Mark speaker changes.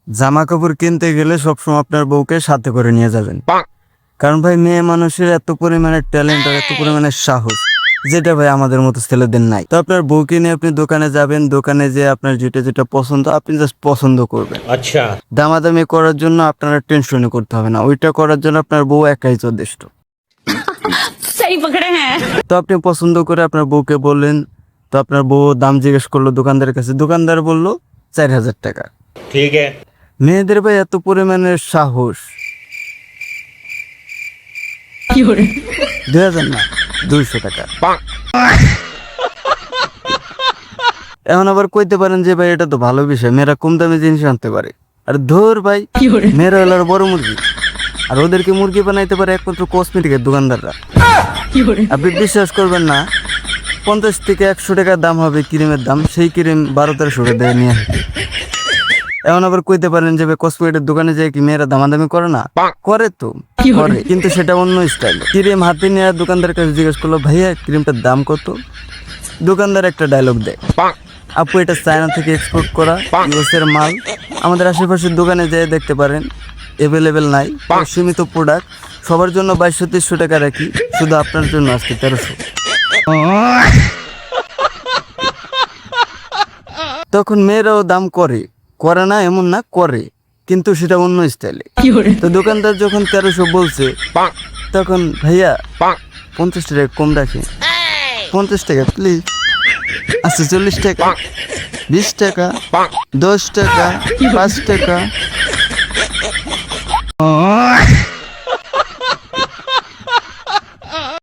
Speaker 1: জামা কাপড় কিনতে গেলে সবসময় আপনার বউকে সাথে করে নিয়ে যাবেন, কারণ ভাই মেয়ে মানুষের এত পরিমাণে ট্যালেন্ট আর এত পরিমাণে সাহস যেটা ভাই আমাদের মতো ছেলেদের নাই। তো আপনার বউকে নিয়ে আপনি দোকানে যাবেন, দোকানে যে আপনার যেটা যেটা পছন্দ আপনি জাস্ট পছন্দ করবেন।
Speaker 2: अच्छा
Speaker 1: দামাদামি করার জন্য আপনারা টেনশনই করতে হবে না, ওইটা করার জন্য আপনার বউ একাই যথেষ্ট।
Speaker 3: सही पकड़े हैं।
Speaker 1: তো আপনি পছন্দ করে আপনার বউকে বললেন, তো আপনার বউ দাম জিজ্ঞেস করলো দোকানদারের কাছে, দোকানদার বললো 4,000 টাকা।
Speaker 2: ठीक है
Speaker 1: মেয়েদের ভাই এত পরিমাণের সাহস, 2,000 না 200 টাকা। এখন আবার কইতে পারেন যে ভাই এটা তো ভালো বিষয়, মেয়েরা কম দামে জিনিস আনতে পারে। আর ধর ভাই, মেয়েরা হলো আর বড় মুরগি, আর ওদেরকে মুরগি বানাইতে পারে একমাত্র কসমেটিকের দোকানদাররা। আপনি বিশ্বাস করবেন না, 50 থেকে 100 টাকার দাম হবে ক্রিমের দাম, সেই ক্রিম 12-1300 টাকা দিয়ে নিয়ে আসে। এখন আবার কইতে পারেন যে কসমেটিকের দোকানে যায় কি মেয়েরা দামাদামি করে না? করে তো করে, কিন্তু সেটা অন্য স্টাইল। ক্রিম হাতে নিয়ে দোকানদারের কাছে জিজ্ঞেস করলো, ভাইয়া ক্রিমটার দাম কত? দোকানদার একটা ডায়লগ দেয়, আপু এটা চায়না থেকে এক্সপোর্ট করা ইউএসের মাল, আমাদের আশেপাশের দোকানে যেয়ে দেখতে পারেন, অ্যাভেলেবেল নাই, সীমিত প্রোডাক্ট, সবার জন্য 2200-2300 টাকা রাখি, শুধু আপনার জন্য আজকে 1300। তখন মেয়েরাও দাম করে, করে না এমন না, করে, কিন্তু সেটা অন্য স্টাইলে। তো দোকানদার যখন 1300 বলছে, তখন ভাইয়া 50 টাকা কম রাখে, 50 টাকা প্লিজ। আচ্ছা 40 টাকা, 20 টাকা, 10 টাকা, 5 টাকা।